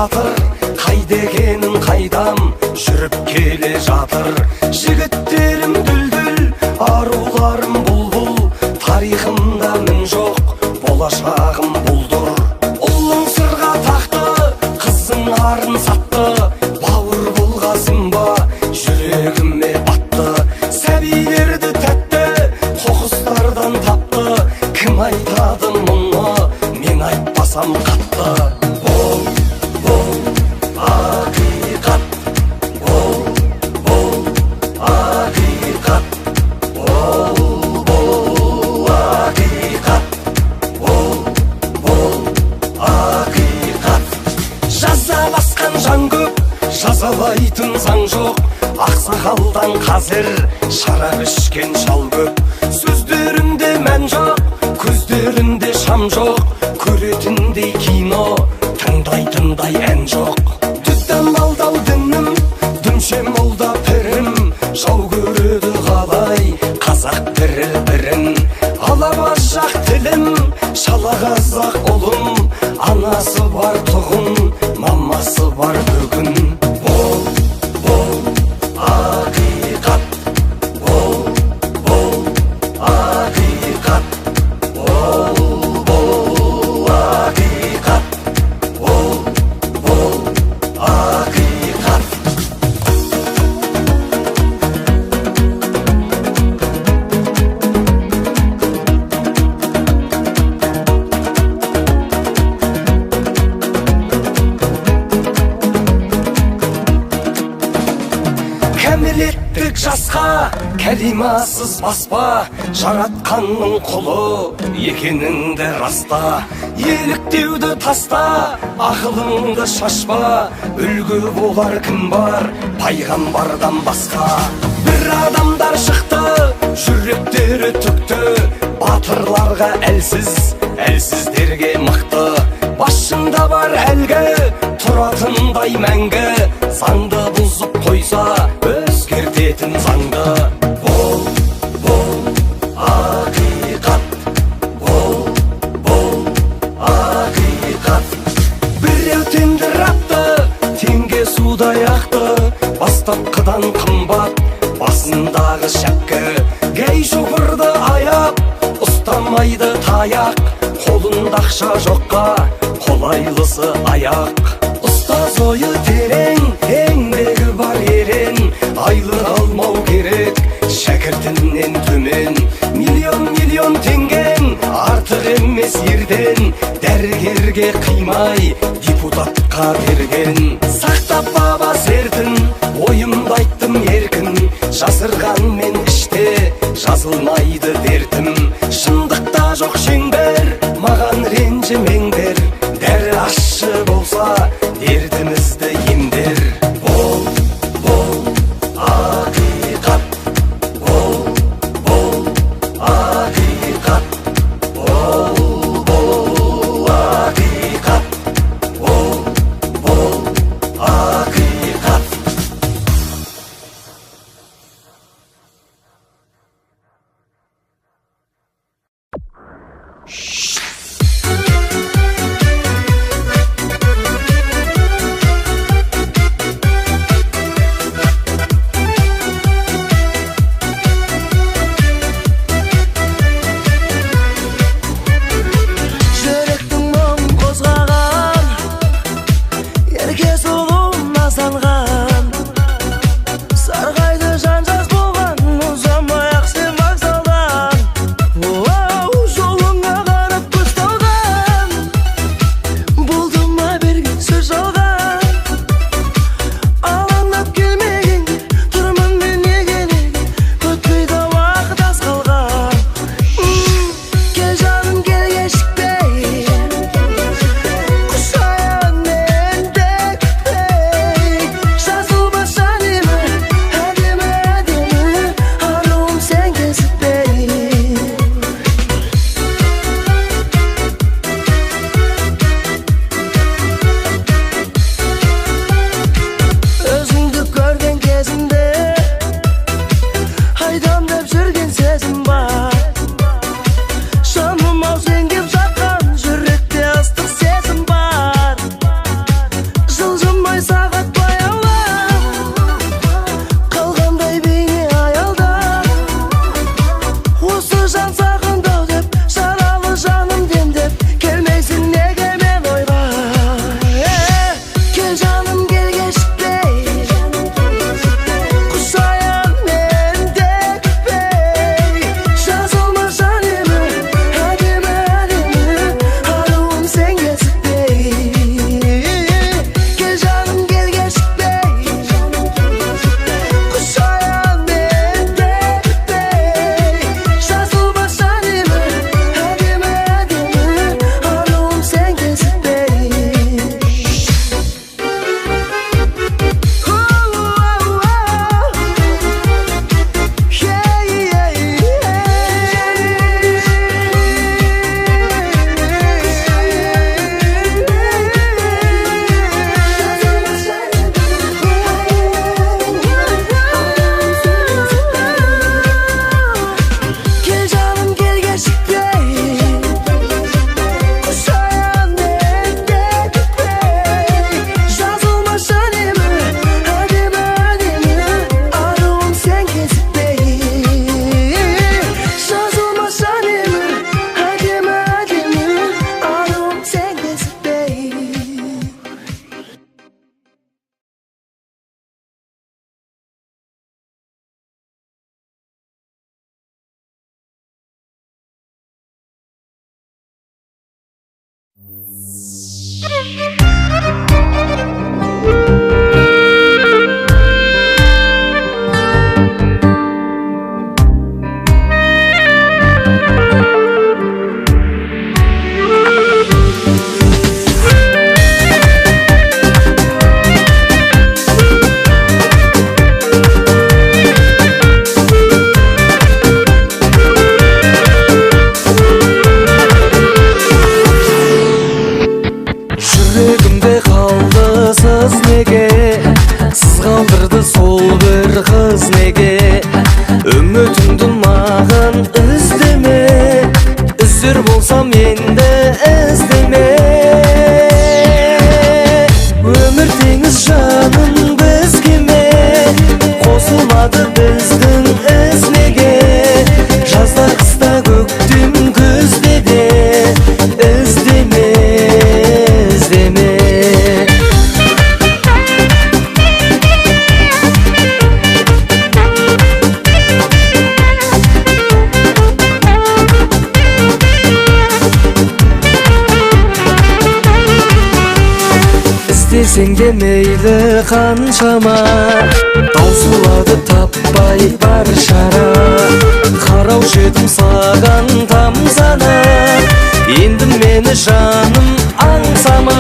батыр, қайда екенін қайдам жүріп келе жатыр. Жігіттерім дүлдүл, аруларым бұлбұл, тарихымда мін жоқ, болашағым бұлдыр. Ұлың сырға тақты, қызың арын сатты, бауыр болғасың ба жүрегіме батты. Сәбилерді тәтті қоқыстардан тапты, кім айтады мұны, мен айтпасам қатты. Бұл ақиқат, бұл ақиқат, бұл ақиқат, бұл ақиқат. Жаза басқан жан көп, жазалайтын заң жоқ, ақсақалдан қазір шарап ішкен шал көп. Сөздерінде мән жоқ, көздерінде шам жоқ, көретіндей кино, тыңдайтындай ән жоқ. Түттен балдал дінім, дүмше молда пірім, жау көреді қалай қазақ бірін. Алабажақ тілім, шала қазақ ұлым, анасы бар тұғын, мамасы бар бүгін. Бұл ақиқат, бұл ақиқат, бұл ақиқат, бұл ақиқат. Кәмелеттік жасқа кәлимасыз баспа, жаратқанның құлы екеніңді раста. Еліктеуді таста, ақылыңды шашпа, үлгі болар кім бар пайғамбардан басқа. Бір адамдар шықты, жүректері түкті, батырларға әлсіз, әлсіздерге мықты. Басшында бар әлгі, тұратындай мәңгі, заңды бұзып қойса өзгертетін заңды. Бұл ақиқат, бұл ақиқат. Біреу тендірапты, теңге судай ақты, бастапқыдан қымбат басындағы шәпкі. Гей шоғырды аяп, ұстамайды таяқ, қолында ақша жоққа қолайлысы аяқ. Ұстаз ойы терең, еңбегі бар ерен, айлық алмау керек шәкіртінен төмен. Миллион теңгең артық емес ерден, дәрігерге қимай депутатқа берген. Сақтап баба сертін, ойымды айттым еркін, жасырған мен іште жазылмайды дертім. Шындықта жоқ шеңбер, маған ренжімеңдер, дәрі ащы болса дертімізді емдер. Бұл ақиқат, бұл ақиқат, бұл ақиқат, бұл ақиқат. Жолыңа қарап Жүрегімде қалды сыз неге, сіз қалдырды сол бір қыз неге. Үмітіңді маған іздеме, үзер болсам енді іздеме. Өмір теңіз жаным бізге ме, қосылмады біздің із неге. Жазда қыста көктем күзде де іздеме. Іздесең де мейлі қаншама, таусылады таппай бар шара. Қараушы едім саған тамсана, енді мені жаным аңсама.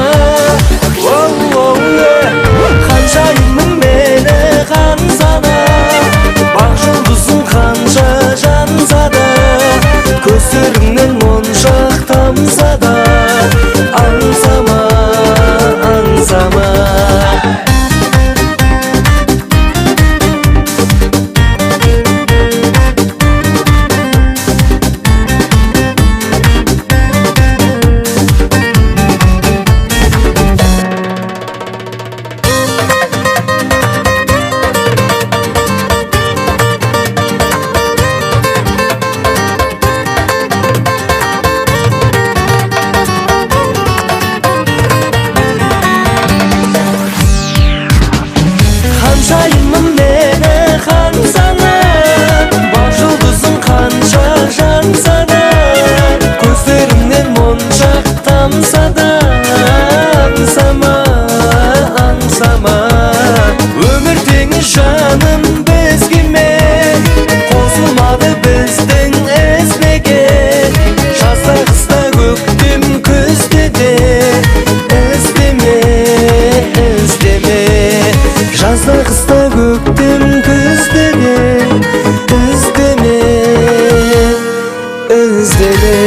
Ханшайымың мені қансана, бақ жұлдызың қанша жанса да, көздеріңнен моншақ тамса да, аңсама, аңсама. Ханшайымым мені қансана, бақ жұлдызың қанша жанса да, көздеріңнен моншақ тамса да, аңсама, аңсама. Өмір теңіз жаным бізге ме, қосылмады біздің із неге. Жазда қыста көктем күзде де іздеме, іздеме. Жазда қыста көктем күзде де іздеме, іздеме.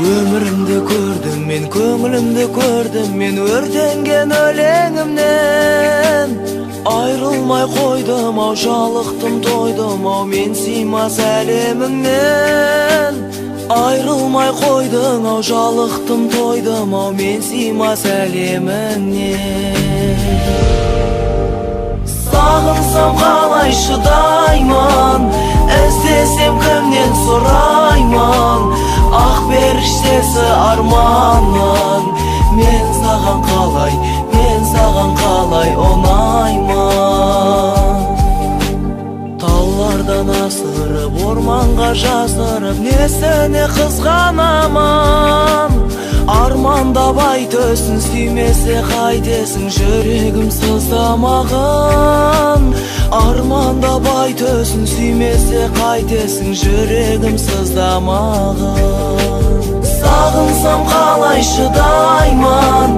Өмірімді көрдім мен, көңілімді көрдім мен, өртенген өлеңімнен. Айрылмай қойдым ау, жалықтым тойдым ау, мен сыймас әлеміңнен. Айрылмай қойдың ау, жалықтым тойдым ау, мен сыймас әлеміңнен. Сағынсам қалай шыдаймын, іздесем кімнен сұраймын. Ақ періштесі арманың, мен саған қалай ұнаймын. Таулардан асырып, орманға жасырып, несіне қызғанамын. Армандап айтөсін, сүймесе қайтесің, жүрегім сыздамағын. Армандап айтөсін, сүймесе қайтесің, жүрегім сыздамағын. Сағынсам қалай шыдаймын,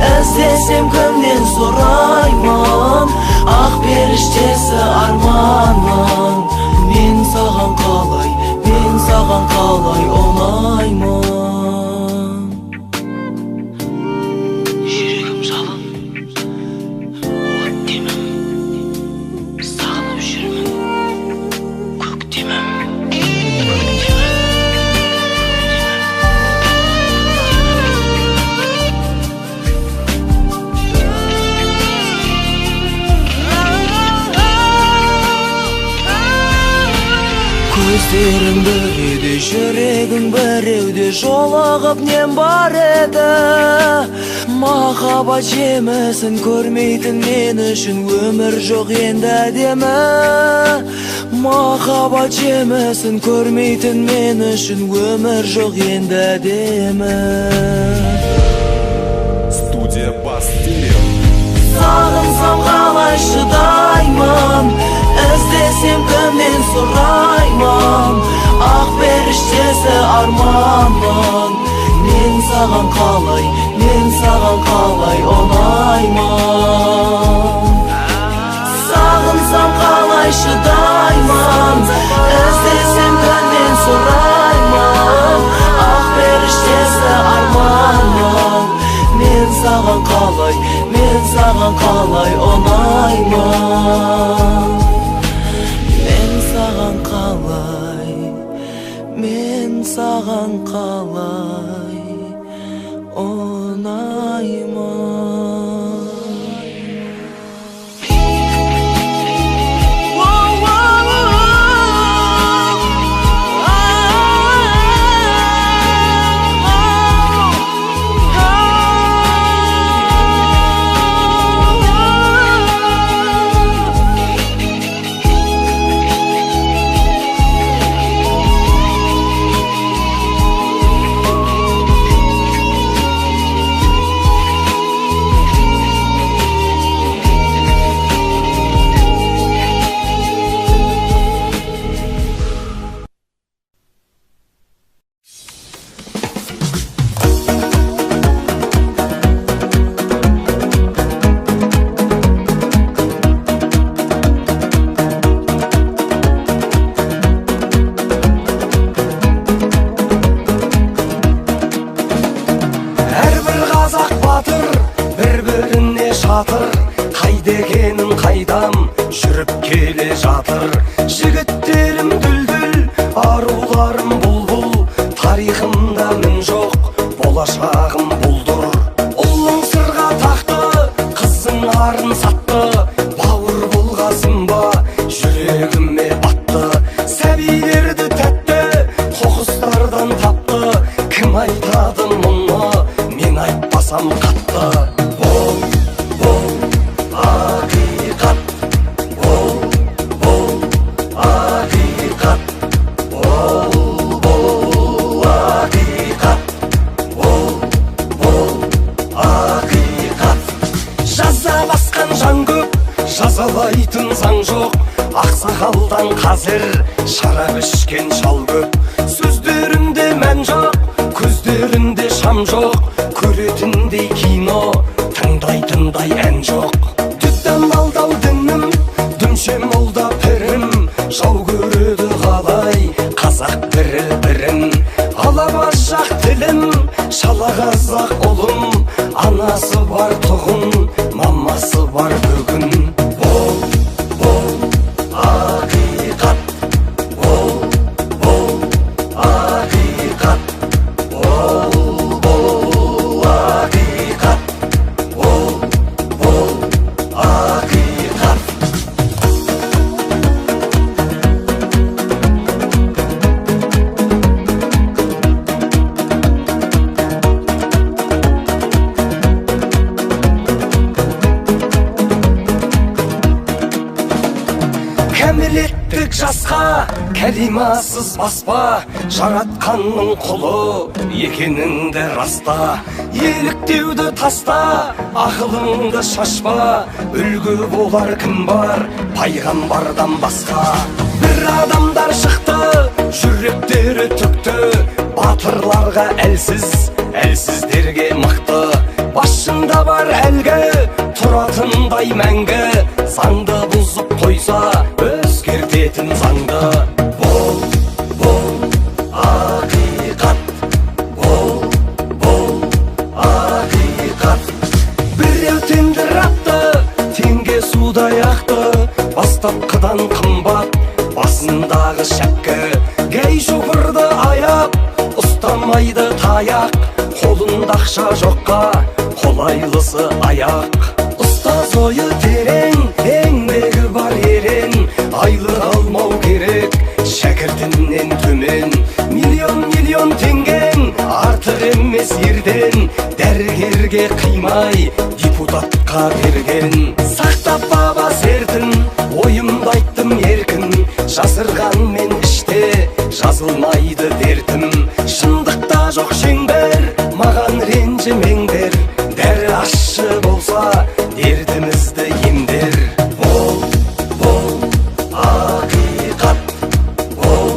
іздесем кімнен сұраймын. Ақ періштесі арманың, мен саған қалай ұнаймын. Жүрегім жалын, от демім, сағынып жүрмін, көктемім, көктемім. көздерің біреуде, жүрегің біреуде, жолығып нем бар еді. Махаббат жемісін көрмейтін мен үшін өмір жоқ енді әдемі. Махаббат жемісін көрмейтін мен үшін өмір жоқ енді әдемі. Студия Бастилия. Сағынсам қалай шыдаймын, іздесем кімнен сұраймын. Ақ періштесі арманмын, мен саған қалай ұнаймын. Сағынсам қалай шыдаймын, іздесем кімнен сұраймын. Ақ періштесі арманмын, мен саған қалай ұнаймын. Мен саған қалай ұнаймын. Қайда екенін қайдам жүріп келе жатыр. Жігіттерім дүлдүл, аруларым бұлбұл, тарихымда мін жоқ, болашағым бұлдыр. Ұлың сырға тақты, қызың арын сатты, бауыр болғасың ба, жүрегіме батты. Сәбилерді тәтті, қоқыстардан тапты, кім айтады мұны, мен айтпасам қатты. Жазалайтын заң жоқ, ақсақалдан қазір шарап ішкен шал көп. Сөздерінде мән жоқ, көздерінде шам жоқ, көретіндей кино, тыңдайтындай ән жоқ. Дүттен алдау дінім, дүмше молда пірім, жау көреді қалай қазақ бірін. Алабас жақ тілім, шала қазақ ұлым, анасы бар тұғын, мамасы бар бүгін. Кәмелеттік жасқа кәлимасыз баспа, жаратқанның құлы екеніңді раста. Еліктеуді таста, ақылыңды шашпа, үлгі болар кім бар пайғамбардан басқа. Бір адамдар шықты, жүректері түкті, батырларға әлсіз, әлсіздерге мықты. Басында бар әлгі, тұратындай мәңгі, заңды бұзып қойса, өзгертетін заңды. Бол, ақиқат, бол, ақиқат. Біреу тендір атты, теңге судай ақты, бастапқыдан қымбат, басындағы шәккі. Гей шофырды аяп, ұстамайды таяқ, қолында ақша жоққа, қолайлысы аяқ. Ұстаз ойы терең, еңбегі бар ерен, айлық алмау керек, шәкіртін емес ерден, дәрігерге қимай депутатқа берген. Сақтап баба сертін, ойымды айттым еркін, жасырған мен іште жазылмайды дертім. Шындықта жоқ шеңбер, маған ренжімеңдер, дәрі ащы болса дертімізді емдер. Бол ақиқат, бол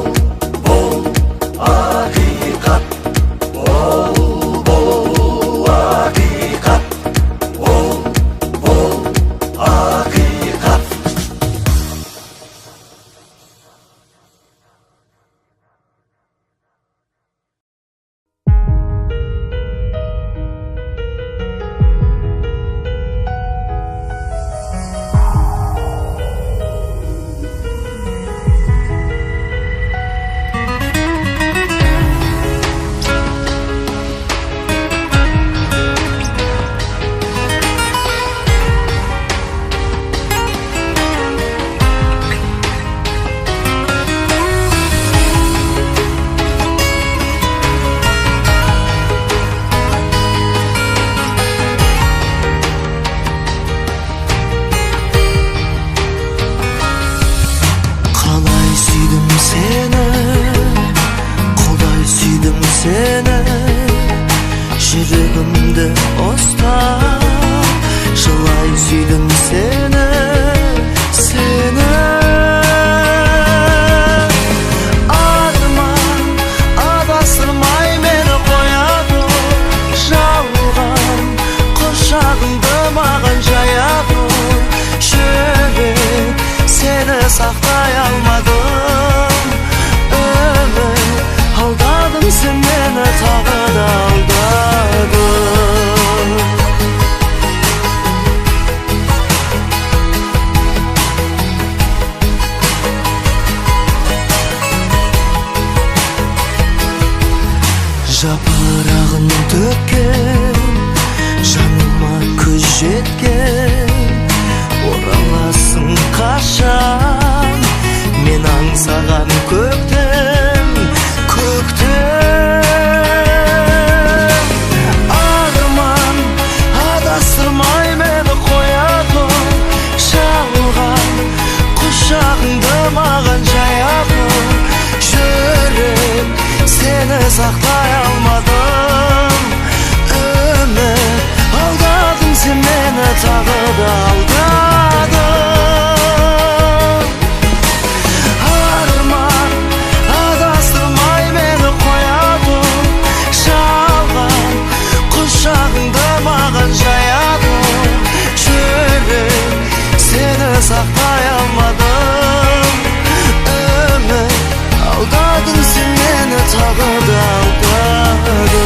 ақиқат, бол ақиқат, бол ақиқат. Seni жүрегімді ұстап, жылай сүйдім сені. Арман адастырмай мені қояды, жалған құшағыңды маған жаяды. Жүрек сені сақтай алмадым, алдадың сен мені, тағы да алдадың. Жапырағын төккен, жаныма күз жеткен, ораласың қашан, мен аңсаған көктем. Арман адастырмай мені қояды, жалған құшағыңды маған жаяды. Жүрек сені сақтай алмадым, үміт алдадың сен мені, тағы да алдадың. Сақтай алмадым, үміт алдадың сен мені, тағы да алдадың.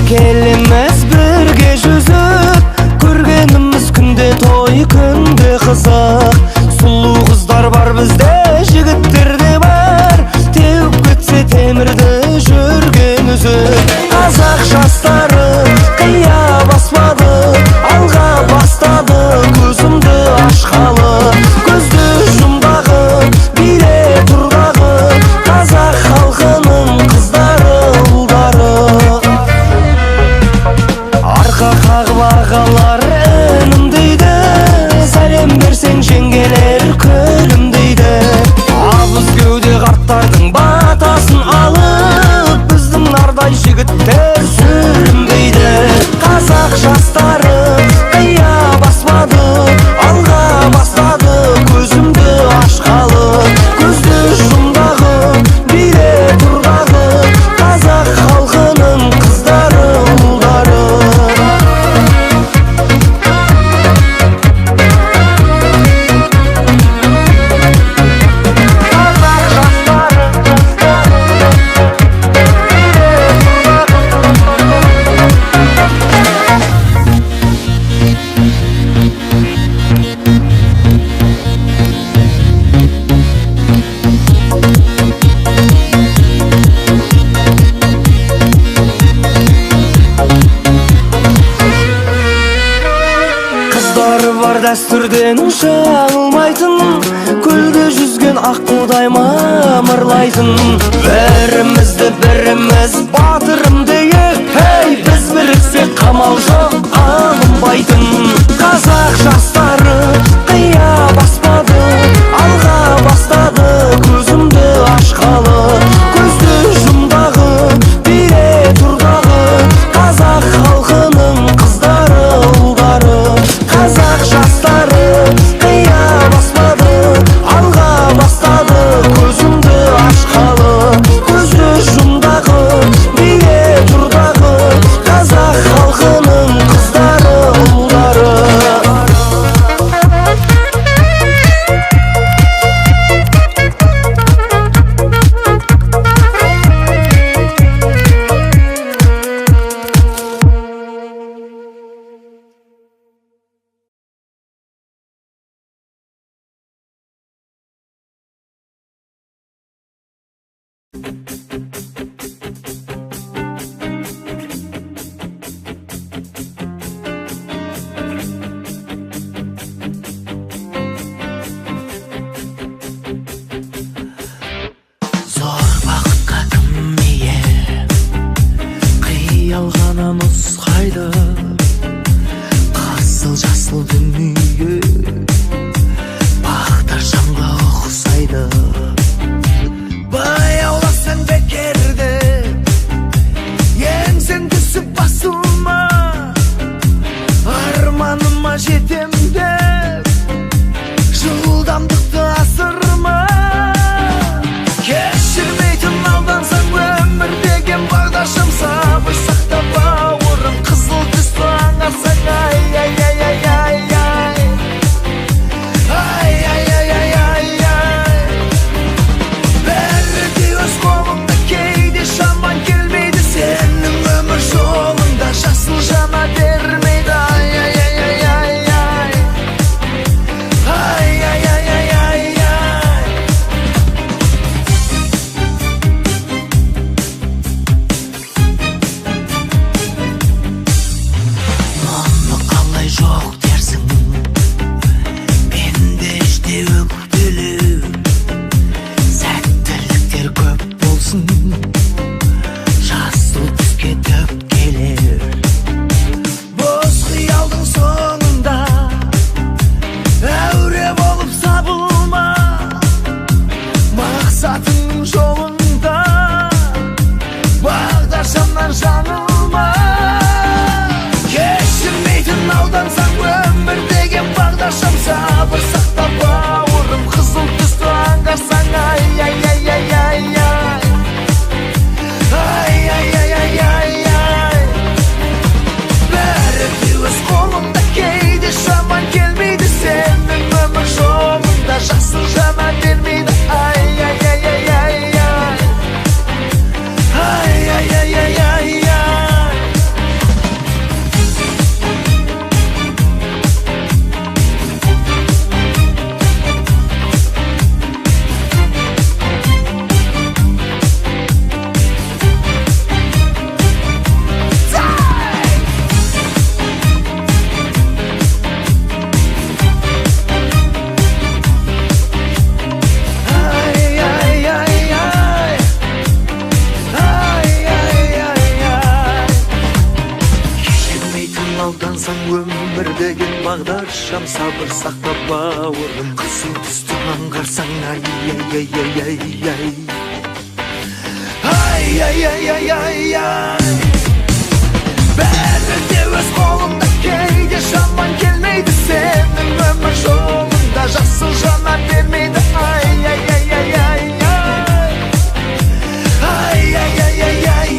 Келемес бірге жүзіп, көргеніміз күнде той, күнде қызық. Сұлу қыздар бар бізде, жігіттер де бар, теуіп кетсе темірді жүрген үзіп. Қазақ жастары қия баспады, алға бастады, көзімді ашқалы. Көзді жұмдағы, биле тұрдағы, қазақ халқының қыздары, ұлдары. Арқа қағып ағалар үнімдейді, сәлем берсең жеңгелер күлімдейді. Абыз кеуде қарттардың батасын алып, біздің нардай жігіттер сүрінбейді. Қазақ жастары қия баспады, алға бастады, көзімді ашқалы. Көзді жұмдағы, биле тұрдағы, қазақ халқының қыздары, ұлдары. Қыздары бар дәстүрден жаңылмайтын, көлде жүзген аққудай мамырлайтын. Бірімізді біріміз батырым дейік, hey, біз біріксек қамал жоқ, алынбайтын. Қазақ жастары қия баспады, алға бастады, көзімді ашқалы. Көзді жұмдағы, биле тұрдағы, қазақ халқының қыздары, ұлдары. Қазақ жастары қия баспады, алға бастады, көзімді ашқалы. өмір деген бағдаршам, сабыр сақта бауырым. Қызыл түсті аңғарсаң, ай-яй-яй-яй-яй. Ай-яй-яй-яй-яй. Бәрі де өз қолыңда, кейде шаман келмейді сенің өмір жолында, жасыл жанар бермейді. Ай-яй-яй-яй-яй. Ай-яй-яй-яй-яй.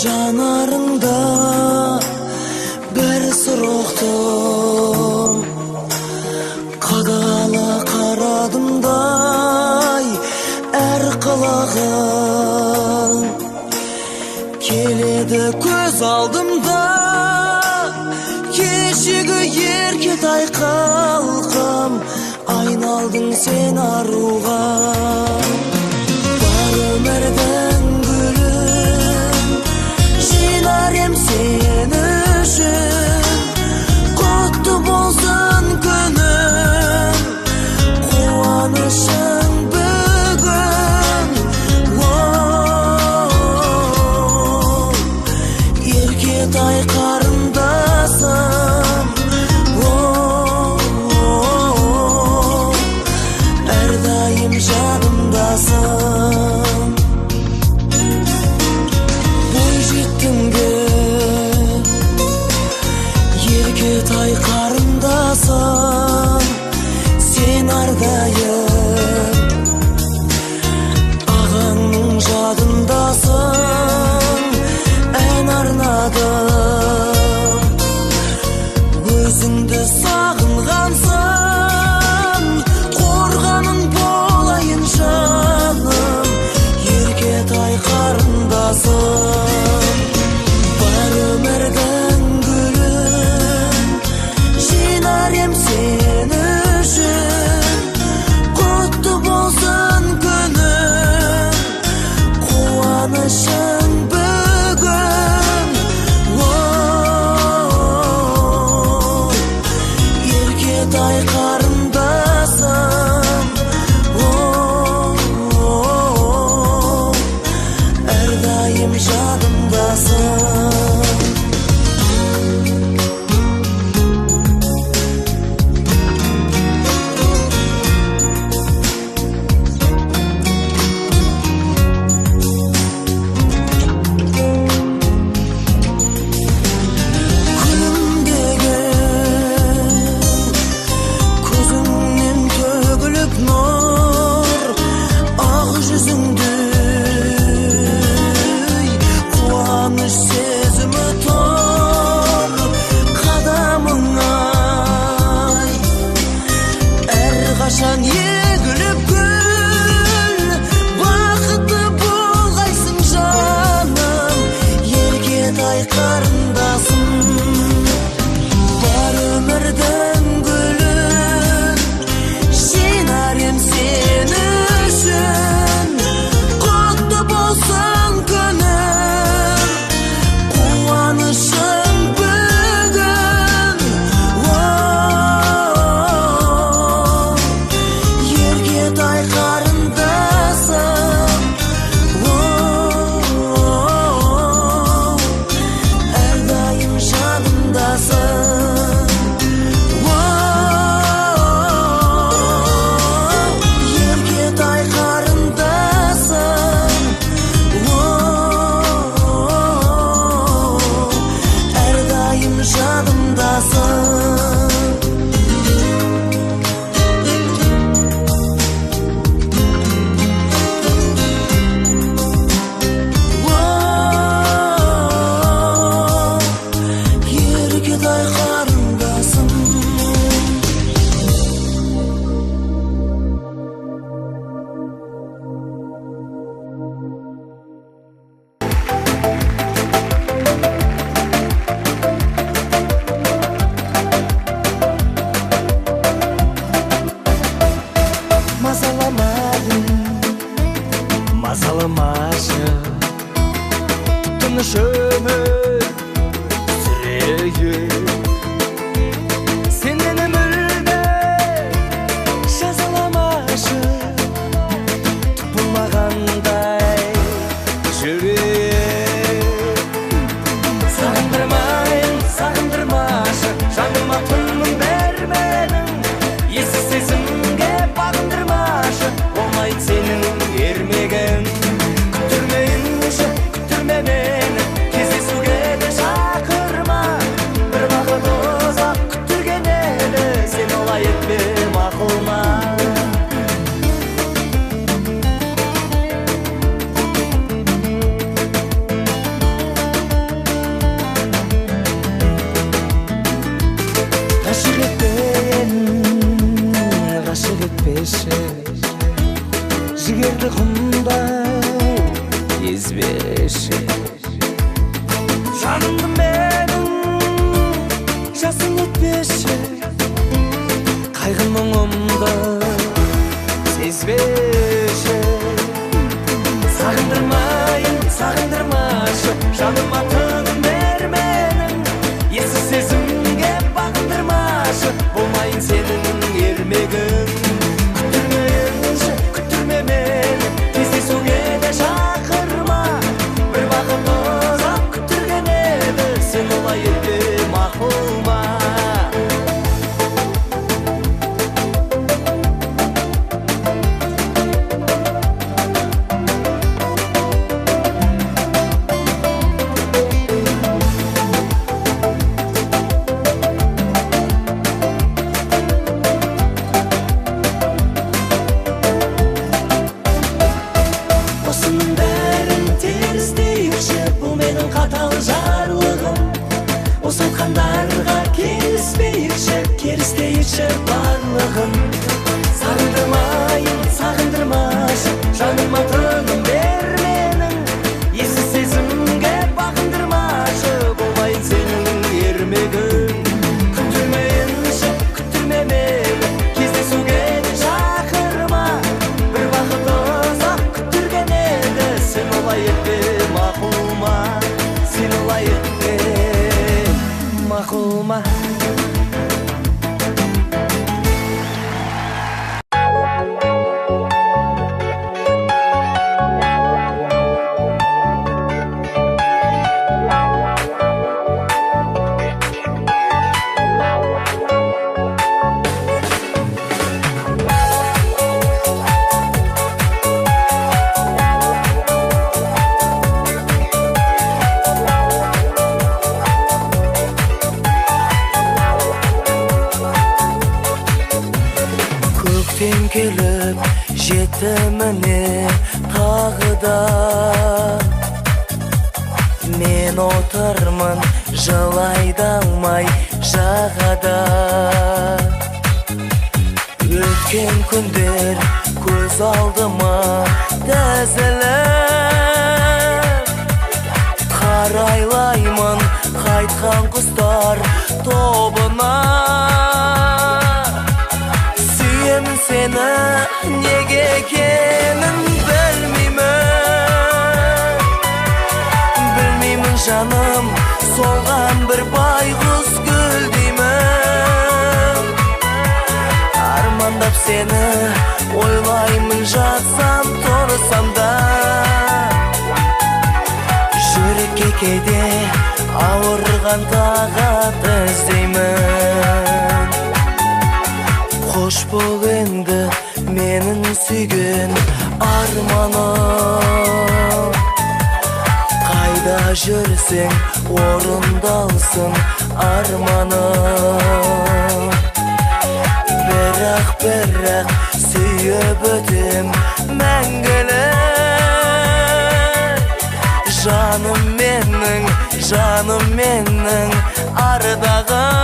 жанарыңда бір сұрақтым, қадала қарадым дай әр қылығың келеді көз алдымда, қалқам, айналдың сен аруға. Бар өмірдің гүлін жинар ем сен үшін. Құтты болсын күнің, қуанышың бүгін. Еркетай қарындасым, әрдайым жанымдасың. Бойжеттіңгі Еркетай қарындасым, сен әрдайым ағаңның жадындасың. Ән арнадым, өзіңді сағынғансың. Қорғаның болайын жаным, Еркетай қарындасым. Бар өмірдің гүлін жинар ем сен үшін. Құтты болсын күнің, қуанышың бүгін. Еркетай қарындасым, әрдайым жадымдасың. Көзіңнен төгіліп нұр, ақ жүзіңді қуаныш сезімі тұр. Қадамыңай әрқашан егіліп гүл, бақытты болғайсың жаным, Еркетай қарындасым. Бар өмірдің гүлін жинар ем сен үшін. Құтты болсын күнің, қуанышың бүгін. Еркетай қарындасым, әрдайым жанымдасың. Еркетай қарындасым, әрдайым жанымдасың. Еркетай қарындасым. Мазаламашы тыныш өмір сүрейін. Сен мені мүлде жазаламашы, тұпылмағандай жүрейін. Сағындырмайын, сағындырмашы, жаныма тыным берменің. Есі сезімге бағындырмашы, болмайды сенің ермегің. Күттірмейінші, күттірме мені, кездесуге де шақырма. Бір бақыт ұзақ күттірген елі, сен олай етпе мақұлма. Ғашық етпейін, ғашық етпеші, жігерді құмдай езбеші. Жанымды менің жасын етпеші, кайгы мұңымды сезбеші. Сағындырмайын, сағындырмашы, жаныма тыным берменің, ессіз сезімге бағындырмашы, болмайын сенің ермегің. Күттірмейінші, күттірме мені, кездесуге де шақырма. Бір бақыт ұзақ күттірген еді, сен олай етпе мақұл ма? Керістейші барлығын. Сағындырмайын, сағындырмашы, жаныма тыным берменің, ессіз сезімге бағындырмашы, болмайын сенің ермегің. Күттірмейінші, күттірме мені, кездесуге де шақырма. Бір бақыт ұзақ күттірген еді, сен олай етпе мақұл ма? Сен олай етпе мақұл ма? Көктем келіп жетті міне тағы да, мен отырмын жылай да алмай жағада. Өткен күндер көз алдыма тізіліп, қарайлаймын қайтқан құстар тобына. Сүйемін сені, неге екенін білмеймін жаным, солған бір байғұс гүл деймін. Армандап сені ойлаймын, жатсам тұрсам да, жүрекке кейде ауырған тағат іздеймін. Қош бол енді менің сүйген арманым, қайда жүрсең орындалсын арманым. Бірақ сүйіп өтем мәңгілік, жаным менің ардағым.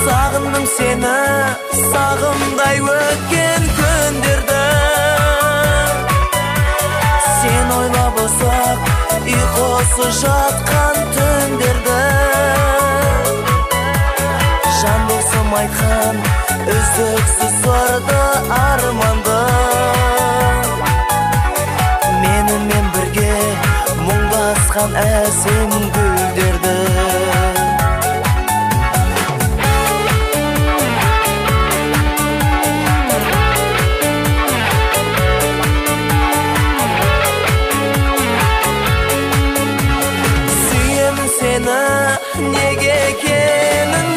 Сағындым сені, сағымдай өткен күндерді, сен ойлап ұзақ ұйқысы жатқан түндерді. Жан досым айтқан үздіксіз ұрды арманды, менімен бірге мұңдасқан әсем гүлдерді. Сүйемін сені, неге екенін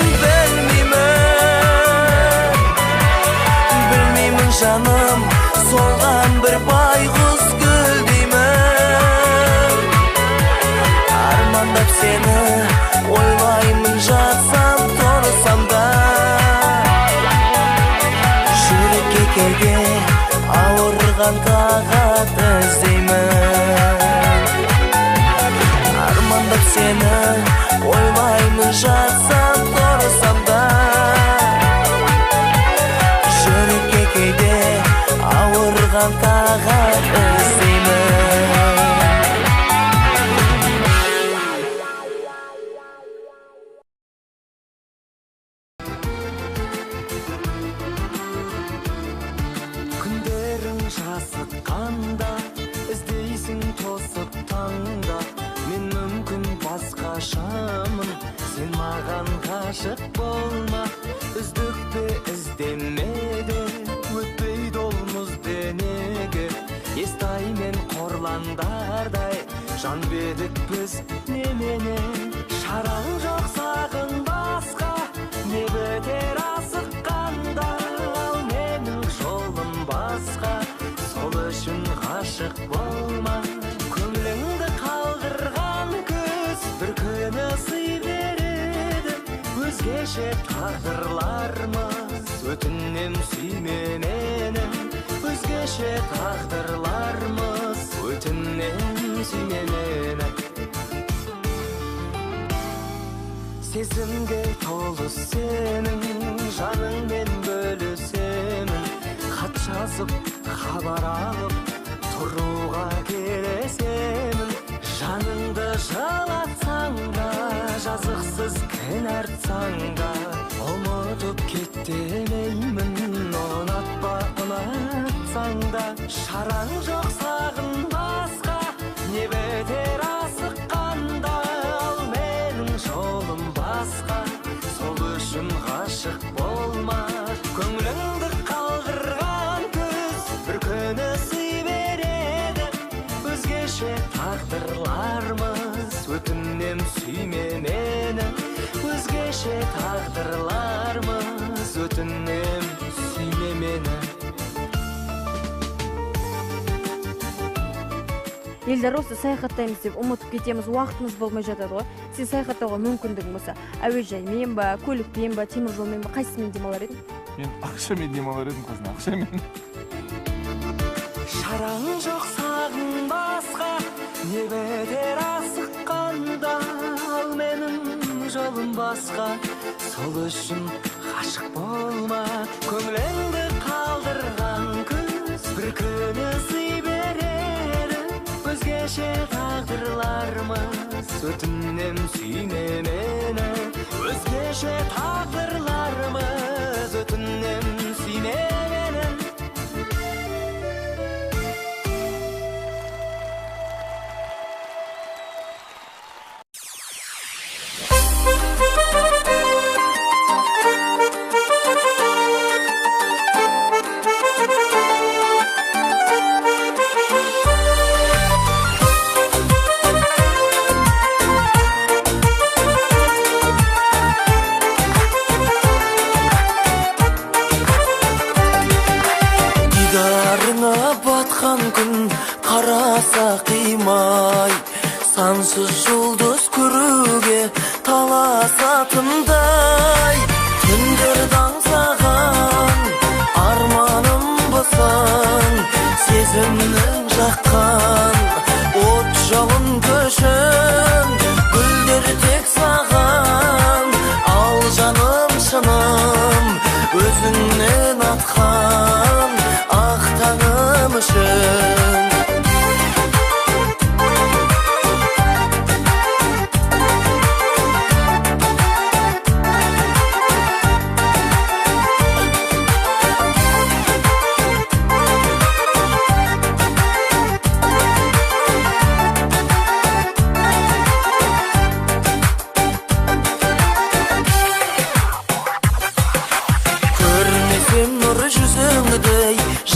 білмеймін жаным, солған бір байғұс гүл деймін. Армандап сені ойлаймын, жатсам тұрсам да, жүрекке кейде ауырған тағат іздеймін. Армандап сені ойлаймын, жатсам тұрсам да, жүрекке кейде ауырған тағат іздеймін. Sen mаған ғашық болма, үздікті іздемеде, өтпейді ол мұз денеге. Естай мен қорландардай, жан бедік біз немене. Шараң жоқ сағынбасқа, не бітер асыққанда, ал менің жолым басқа, сол үшін ғашық болма. Көңіліңді қалдырған күз бір күні сый береді, өзгеше тағдырлармыз, өтінем сүйме мені. Өзгеше тағдырлармыз, өтінем сүйме мені. Сезімге толы сенің, жаныңмен бөлісемін. Хат жазып, хабар алып, тұруға келесемін. Жаныңды жалатсаң да, жазықсыз кінәртсаң да, ұмытып кеттемеймін. Ұнатпа, ұнатсаң да, шараң жоқ сағынбасқа, не бітер асыққанда, ал менің жолым басқа, сол үшін ғашық болма. Көңіліңді қалдырған күз бір күні сый береді, өзгеше тағдырлармыз, өтінем сүйме мені. Өзгеше тағдырлармыз, өтінем сүйме мені. Елдер осы саяхаттаймыз деп ұмытып кетеміз, уақытымыз болмай жатады ғой. Сен саяхаттауға мүмкіндігің болса, әуежаймен ба, көлікпен ба, темір жолмен ба, қайсымен демалар едің? Мен ақшамен демалар едім, қызым, ақшамен. Шараң жоқ сағынбасқа, не бітер асыққанда, ал менің жолым басқа, сол үшін ғашық болма. Көңіліңді қалдырған күз бір күні сый береді, өзгеше тағдырлармыз, өтінем сүйме мені. Өзгеше тағдырлармыз, өтінем сүйме мені. Батқан күн қараса қимай, сансыз жұлдыз көруге таласатындай. Түндерді аңсаған арманым болсаң, сезімнің жаққан от жалын көшін. Гүлдер тек саған, ал жаным шыным өзіңнен атқан ақ таңым үшін.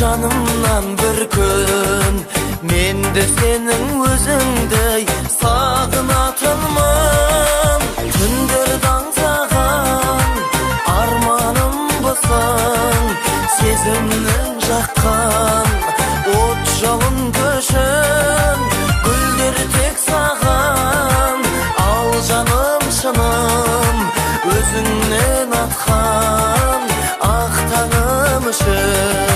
Жанымнан бір күн, мен де сенің өзіңдей сағынатынмын. Түндерді аңсаған арманым болсаң, сезімнің жаққан от жалын көшін. Гүлдер тек саған, ал жаным шыным өзіңнен атқан ақ таңым үшін.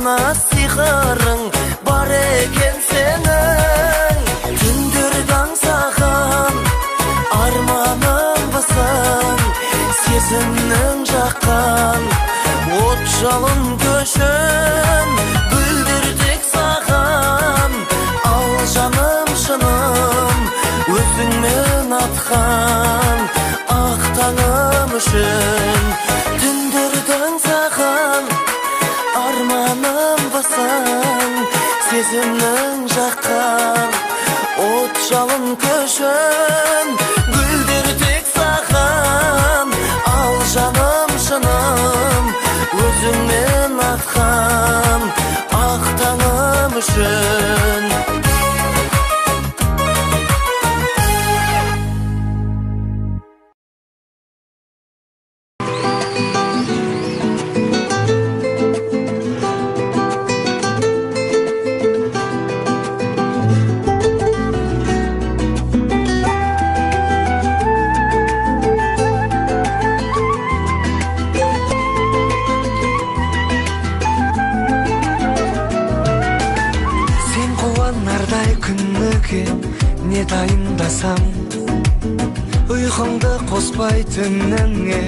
ғана сиқырың бар екен сенің. Түндерді аңсаған арманымбысың, сезімнің жаққан от жалын көшін. Гүлдер тек саған, ал жаным шыным өзіңмен атқан ақ таңым үшін. Түндерді аңсаған арманымбысың, сезімнің жаққан от жалын көшін. Гүлдер тек саған, ал жаным шыным өзіңмен атқан ақ таңым үшін. Не дайындасам, ұйқыңды қоспай түніңе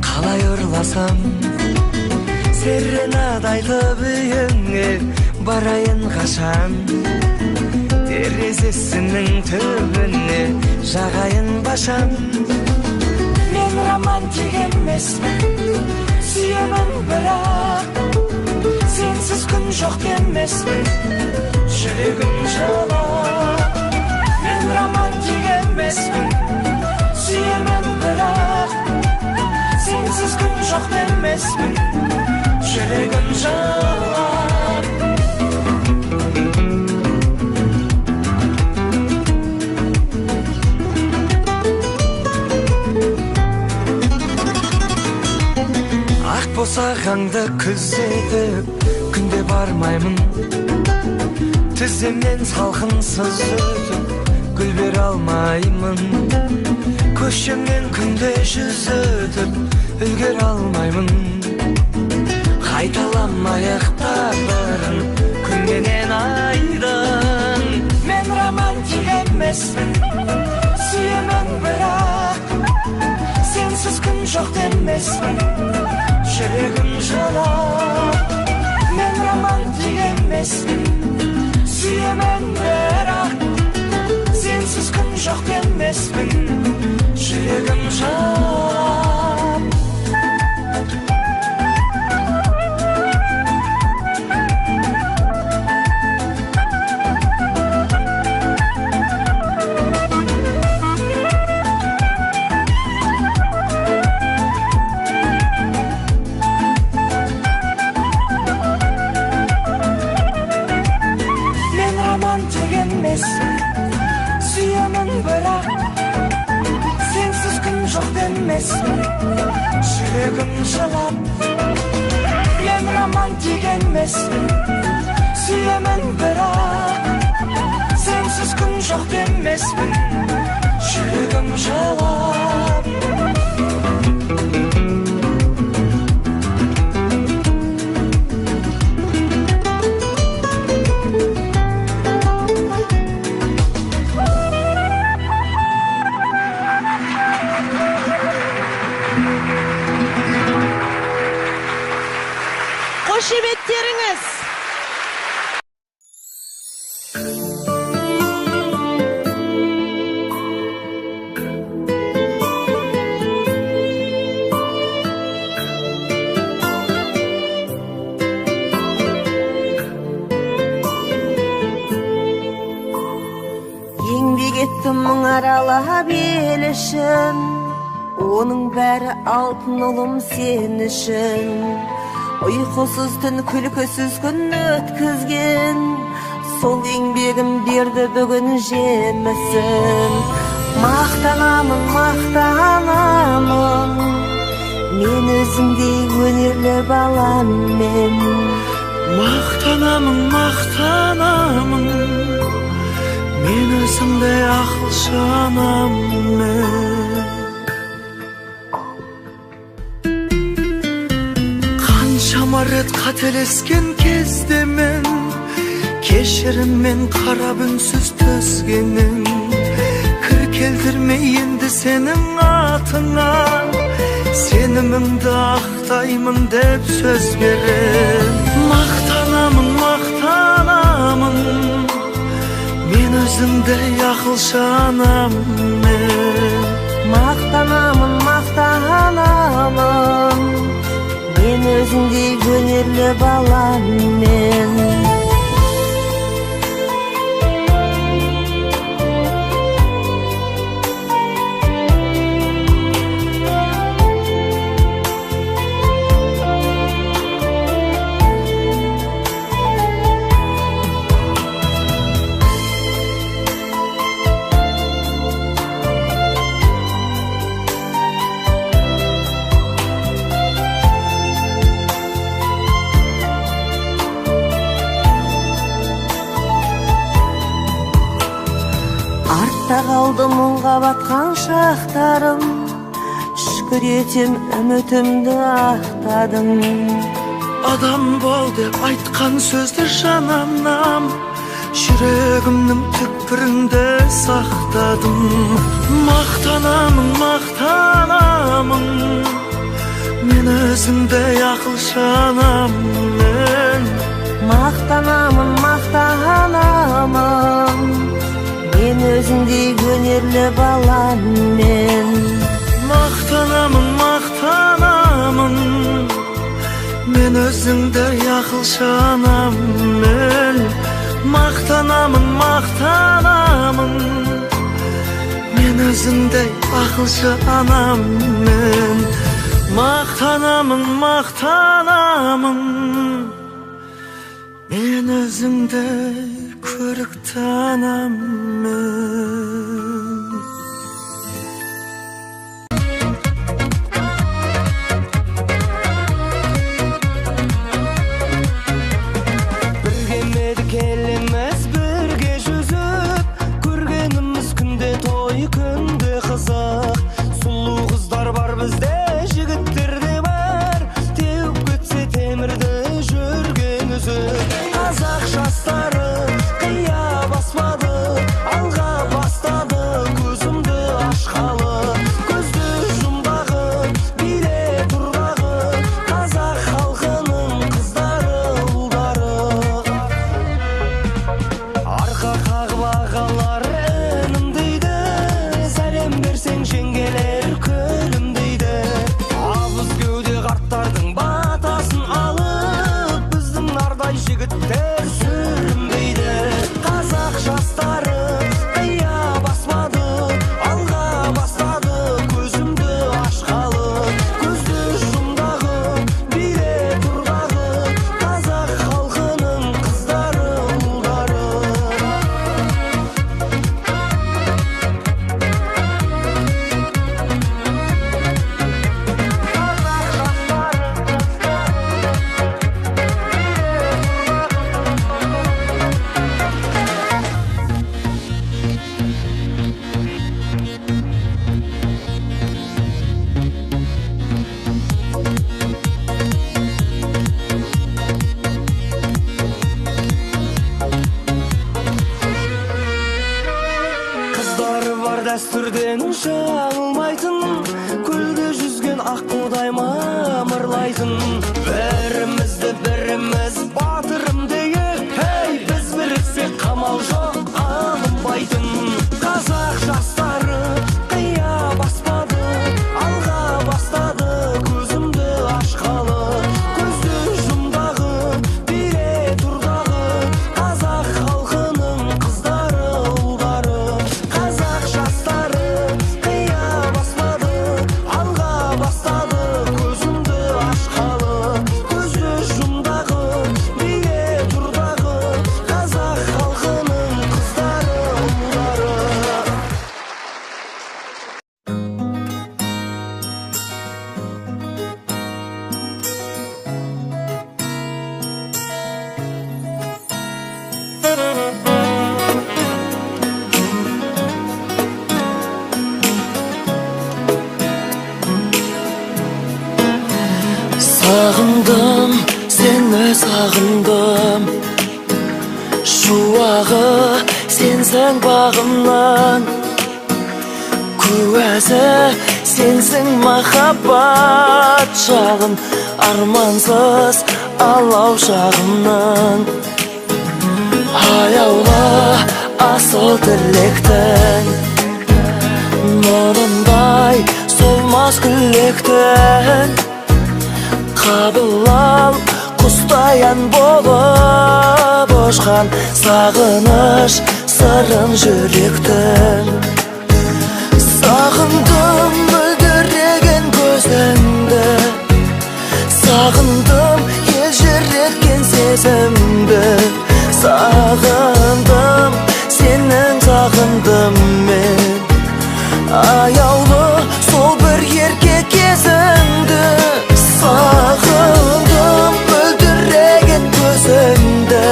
қалай ұрласам. Серенад айтып үйіңе барайын қашан, терезесінің түбіне жағайын башан. Мен романтик емеспін, сүйемін бірақ, сенсіз күн жоқ демеспін, жүрегім жылап. Романтик емеспін, сүйемін бірақ, сенсіз күн жоқ демеспін, жүрегім жылап. Ақ босағаңды күзетіп күнде бармаймын, тіземнен салқынсыз өтіп гүл бере алмаймын. Көшемнен күнде жүзітіп үлгере алмаймын. Қайталамайық тағдырын күннен айдын. Мен романтик емеспін, сүйемін бірақ, сенсіз күн жоқ демеспін, жүрегім жылап. Мен романтик емеспін, сүйемін бірақ, сенсіз күн жоқ демеспін, жүрегім жылап. Мен романтик емеспін, сүйемін бірақ, сенсіз күн жоқ демеспін, жүрегім жылап. Мен романтик емеспін, сүйемін бірақ, сенсіз күн жоқ демеспін, жүрегім жылап. Қошеметтеріңіз. Еңбек еттім мың аралап ел үшін, оның бәрі алтын ұлым сен үшін. Ұйқысыз түн күлкісіз күн өткізген, сол еңбегім берді бүгін жемісін. Мақтанамын, мақтанамын, мен өзімдей өнерлі баламмен. Мақтанамын, мақтанамын, мен өзімдей ақылшы анаммен. Қаншама рет рет қателескен кезде мен кешіріммен қарап үнсіз төзгенім, кір келтірмей енді сенің атыңа сенімімді ақтаймын деп сөз берем. Мақтанамын, мақтанамын, мен өзіңдей ақылшы анаммен. Мақтанамын, мақтанамын, мен өзіңдей өнерлі баламмен. Артта қалды мұңға батқан шақтарым, шүкір етем үмітімді ақтадым. Адам бол деп айтқан сөзді жанамнан жүрегімнің түкпірінде сақтадым. Мақтанамын, мақтанамын, мен өзіңдей ақылшы анаммен. Мақтанамын, мақтанамын, мен өзіңдей өнерлі баламмен. Мақтанамын, мақтанамын, мен өзіңдей ақылшы анаммен. Мақтанамын, мақтанамын, мен өзіңдей ақылшы анаммен. Мақтанамын, мақтанамын, мен өзіңдей көрікті анаммен. Бірге медік еліміз бірге жүзіп, көргеніміз күнде той, күнде қызық. Сұлу қыздар бар бізде, жігіттер де бар, теуіп кетсе темірді жүрген үзіп. Қазақ жастары қия баспады, алға бастады, көзімді ашқалы. Көзді жұмбағы, биле тұрғағы, қазақ халқының қыздары, ұлдары. Арқа қағып ағалар інім дейді, сәлем берсең жеңгелер көлім дейді. Абыз кеуде қарттардың батасын алып, біздің нардай жігіттер сүрінбейді. Қазақ жастары қия баспады, алға бастады, көзімді ашқалы. Көзді жұмдағы, биле тұрғағы, қазақ халқының қыздары, ұлдары. Қыздары бар дәстүрден жаңылмайтын, көлде жүзген аққудай мамырлайтын. Бірімізді біріміз батырым дейік, hey, біз біріксек қамал жоқ, алынбайтын. Қазақ жастары қия баспады, алға бастады, көзімді ашқалы. Көзді жұмдағы, биле тұрдағы, қазақ халқының қыздары, ұлдары. Қазақ жастары қия баспады, алға бастады, көзімді ашқалы. Көзді жұмдағы, сағындым шуағы сенсің бағымнан куәсі сенсің махаббат жалын армансыз алау шағымнан аяулы асыл тілектің нұрындай солмас күлектің қабыл ал құстаян болып ұшқан сағыныш сырын жүректің сағындым мөлдіреген көзіңді сағындым елжіреткен сезімді сағындым сенің сағындым мен аяулы сол бір ерке кезіңді сағындым мөлдіреген көзіңді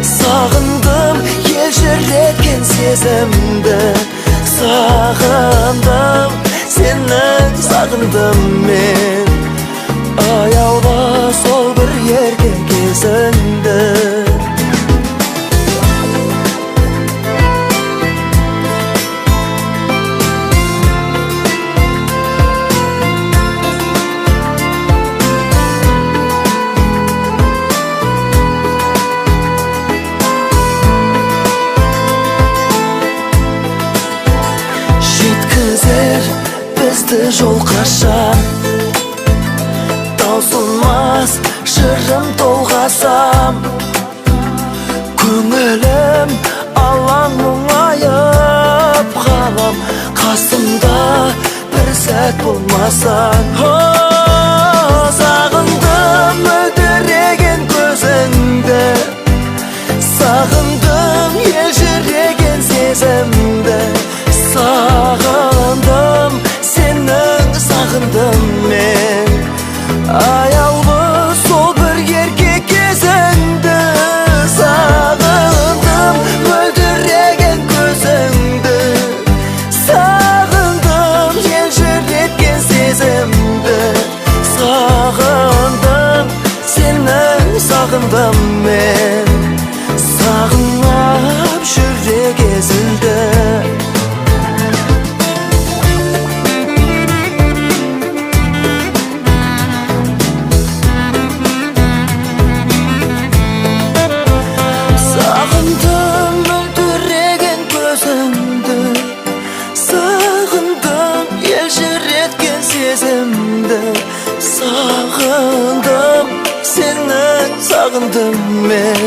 сағындым елжіреткен сезімді сағындым сенің сағындым мен аяулы сол бір ерке кезіңді бізді жол қашан таусылмас жырым толғасам көңілім алаң мұңайып қалам қасымда бір сәт болмасаң сағындым мөлдіреген көзіңді сағындым елжіреген сезімді сағындым сенің сағындым мен аяулы сол бір ерке кезіңді сағындым мөлдіреген көзіңді сағындым елжіреткен сезімді сағындым сенің сағындым мен сағынып жүрек езілді сағындым сенің сағындым мен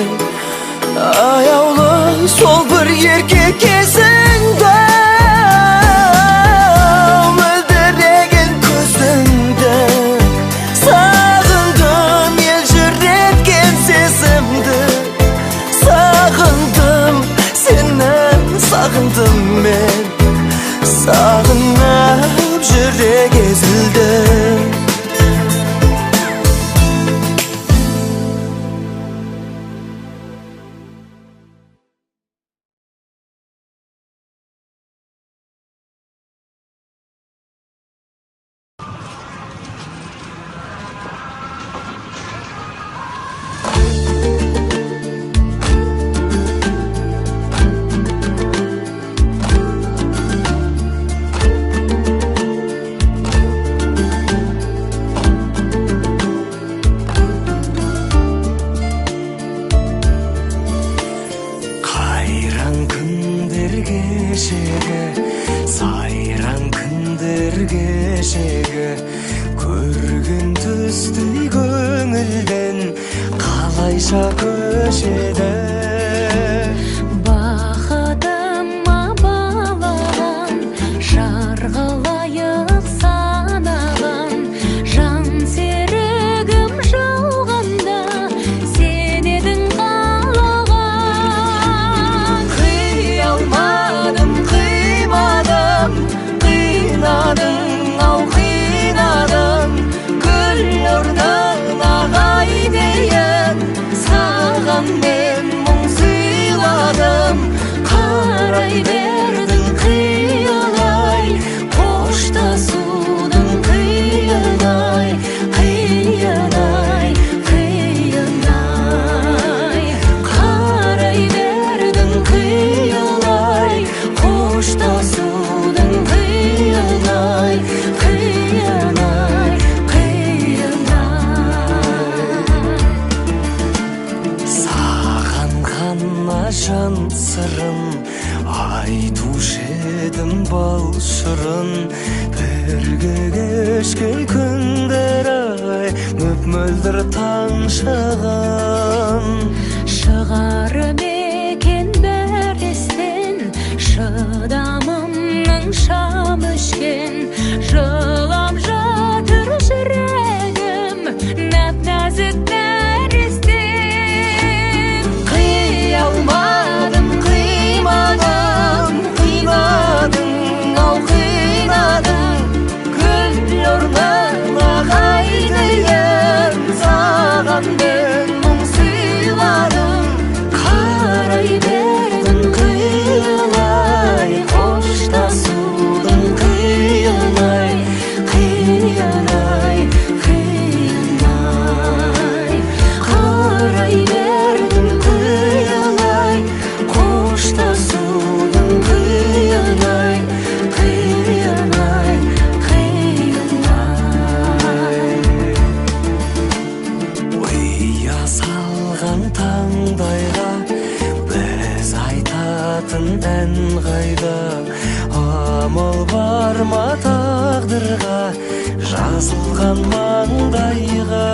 аяулы сол бір ерке кезіңді мөлдіреген көзіңді сағындым елжіреткен сезімді сағындым сенің сағындым мен сағынып жүрек езілді сайран күндер кешегі көрген түстей көңілден қалайша көшеді бақытыма балаған жарғылайық санаған жан серігім жауғанда сен едің қалаған қия алмадым қимадым қинадың ау қинадың гүл орнына ағай дейін саған мен мұң бердім бал шырын, бірге кешкен күндер ай, мөп-мөлдір таң шығын. Шығарым екен бір естен, шыдамымның шам өшкен, жылам жатыр жүрегім, нәп-нәзік нәрестен. Қия алмадым, қимадым, қинадың, ау қинадың, гүл орнына қайтайын, саған мен мұң сыйладым. Қарай бердің қиылай, қоштасудың қиылай, қиылай, қиылай. Қарай бердің қиылай, қоштасудың қиылай, қиылай, қиылай. Ұя салған таңдайға біз айтатын ән қайда, амал бар ма тағдырға жазылған маңдайға.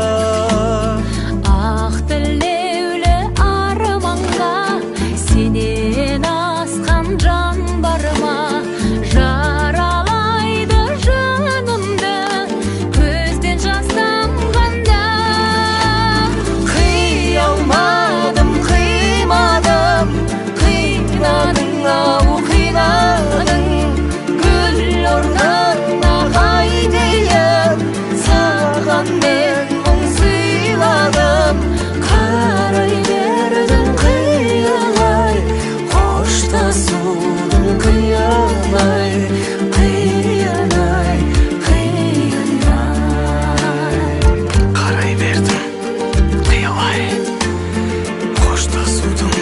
Ақ тілеулі арманға сенен асқан жан бар ма, жаралайды жанымды көзден жас тамғанда. Қия алмадым, қимадым, қинадың, ау қинадың, гүл орнына қайтайын, саған мен мұң сыйладым. Қарай бердің қиылай, қоштасудың қиылай, қиылай, қиылай. Қарай бердім қиылай, қоштасудың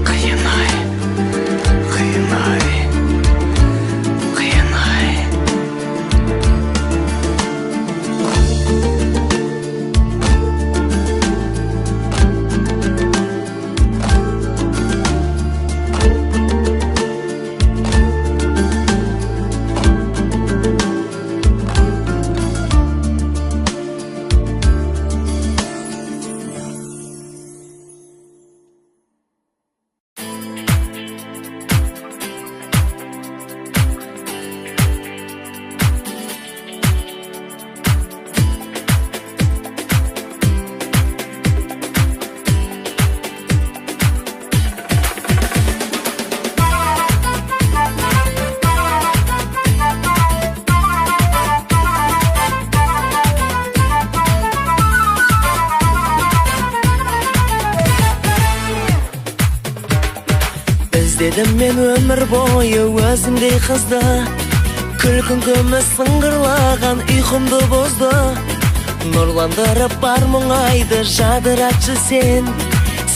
қиынай, қиынай, қиынай. Іздедім мен өмір бойы өзімдей қызды, күлкін күміс сыңғырлаған ұйқымды бұзды. Нұрландырып бар мұңайды жадыратшы сен,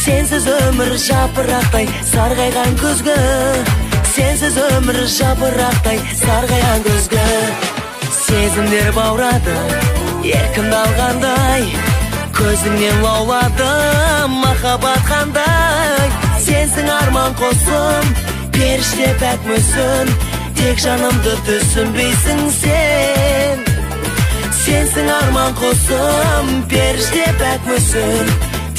сенсіз өмір жапырақтай сарғайған күзгі, сенсіз өмір жапырақтай сарғайған күзгі. Сезімдер баурады еркімді алғандай, көзіңнен лаулады махаббат қандай. Сенсің арман қосым, періште пәк мүсін, тек жанымды түсінбейсің сен. Сенсің арман қосым, періште пәк мүсін,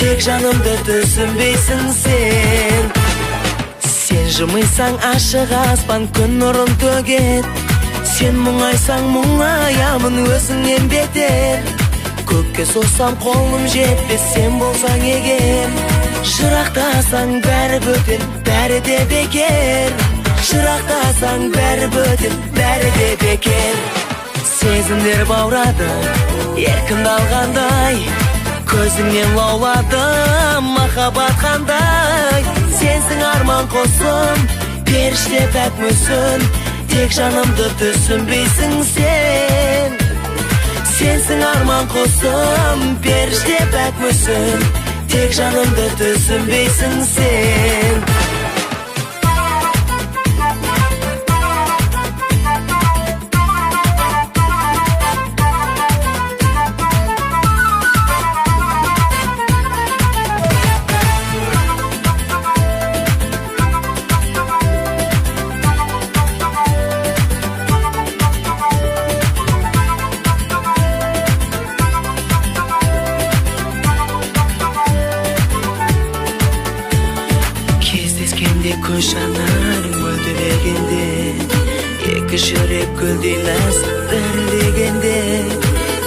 тек жанымды түсінбейсің сен. Сен жымайсаң ашық аспан күн нұрын төгет, сен мұңайсаң мұңаямын өзіңнен бетер. Көкке созсам қолым жетпес сен болсаң егер, шырақтасаң бәрі бөтен, бәрі де бекер. Шырақтасаң бәрі бөтен, бәрі де бекер. Сезімдер баурады еркімді алғандай, көзіңнен лаулады махаббат қандай. Сенсің арман қосым, періште пәк мүсін, тек жанымды түсінбейсің сен. Сенсің арман қосым, періште пәк мүсін, тек жанымды түсінбейсің сен. Kişirip güldüğünüz derdegende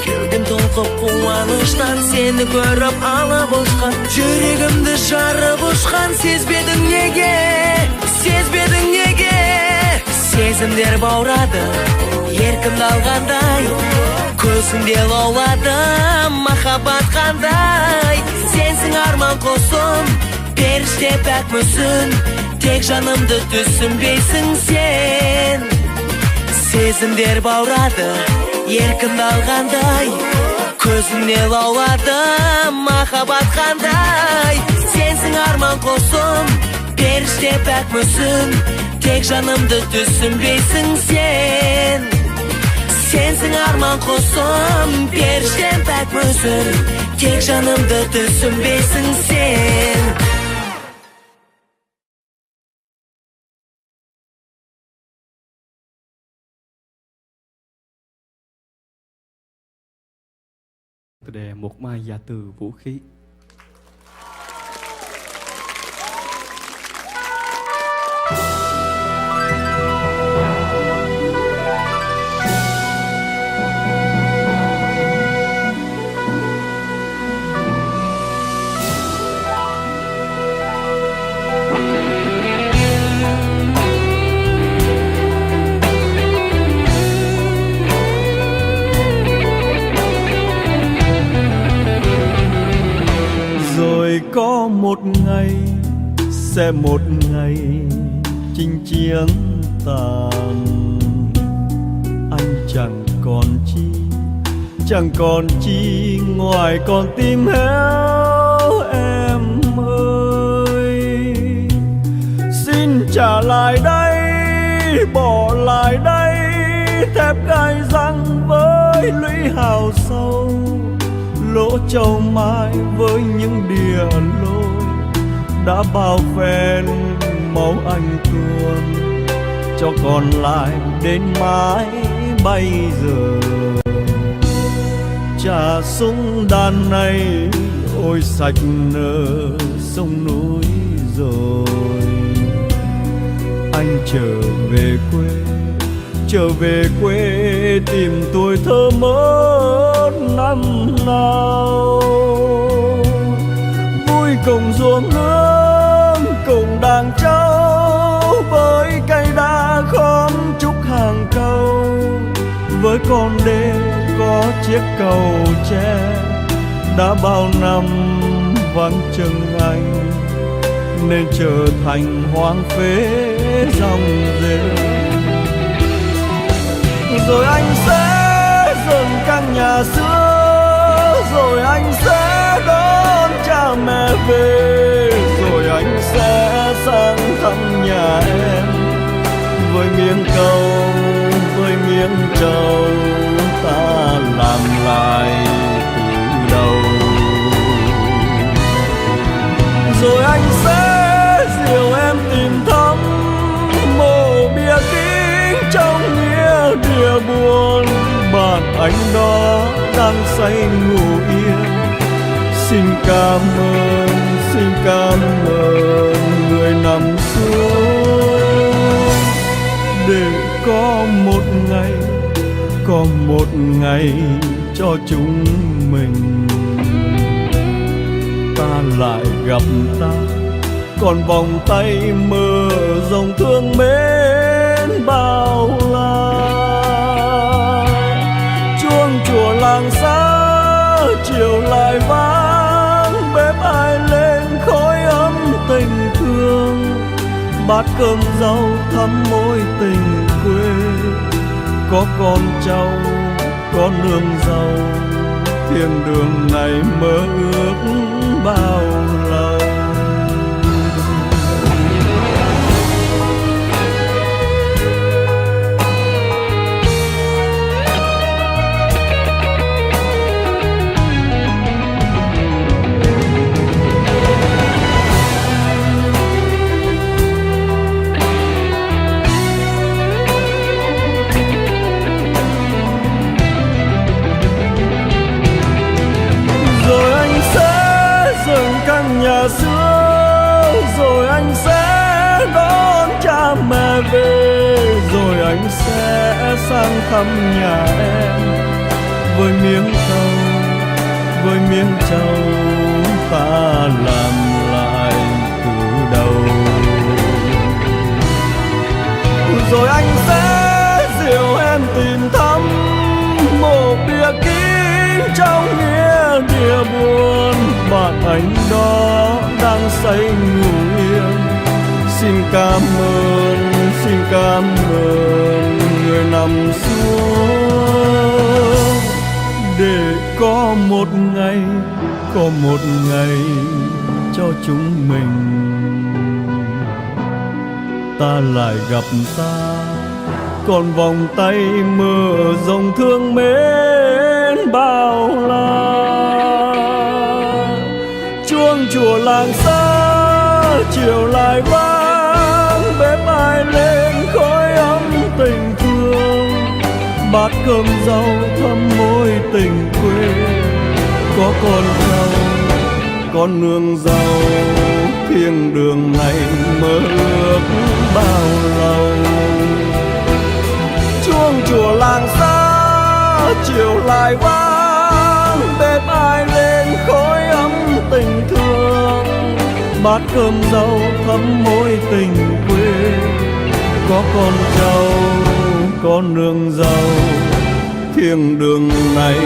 Geldim tolkup kuvanıştan seni görüp alıp uçkan Yüreğimde jarıp uçkan sezbedin nege Sezbedin nege Sezimler bağradı Erkin dalganday Көзіңде лаулады махаббат қандай Сенсің арман құсым періште пәк мүсін Тек жанымды түсінбейсің сен Сезімдер баурады еркін алғандай Көзіңде лаулады махаббат қандай Сенсің арман құсым періште пәк мүсін Тек жанымды түсінбейсің сен Sensin arman kusum Perişten pek müsün Tek canımda düşünbeysin sen Đề một mai giả từ vũ khí. Có một ngày sẽ một ngày chinh chiến tàn anh chẳng còn chi ngoài con tim héo em ơi xin trả lại đây bỏ lại đây thép gai răng với lũy hào sâu lỗ châu mai với những đìa lối đã bao phen máu anh tuôn cho còn lại đến mãi bây giờ trà súng đàn này ôi sạch nở sông núi rồi anh trở về quê tìm tuổi thơ mất năm nào vui cùng ruộng nương cùng đàn trâu với cây đa khóm trúc hàng câu với con đê có chiếc cầu tre đã bao năm vắng chân anh nên trở thành hoang phế dòng rêu rồi anh sẽ dừng căn nhà xưa rồi anh sẽ đón cha mẹ về rồi anh sẽ sang thăm nhà em với miếng câu với miếng trầu ta làm lại từ đầu rồi anh sẽ dìu em tìm thăm mộ bia kính trong nghĩa địa buồn bạn anh đó đang say ngủ yên xin cảm ơn người nằm xuống để có một ngày cho chúng mình ta lại gặp ta còn vòng tay mơ dòng thương mến bao la chuông chùa làng xa chiều lại vang bếp ai lên khói ấm tình thương bát cơm rau thắm mối tình quê có con cháu có nương rau thiên đường này mơ ước bao lâu anh sẽ sang thăm nhà em với miếng trầu ta làm lại từ đầu. Rồi anh sẽ dìu em tìm thăm mộ bia kín trong nghĩa địa buồn. Bạn anh đó đang say ngủ yên. Xin cảm ơn người nằm xuống để có một ngày cho chúng mình ta lại gặp ta, còn vòng tay mở rộng thương mến bao la. Chuông chùa làng xa chiều lại vang, bếp ai lên khói ấm tình thương. Bát cơm rau thắm mối tình quê, có con rau con nương rau, thiên đường này mơ ước bao lâu. Chuông chùa làng xa chiều lại vang, bếp ai lên khói ấm tình thương. Bát cơm rau thắm mối tình quê, có con trâu con nương rau, thiên đường này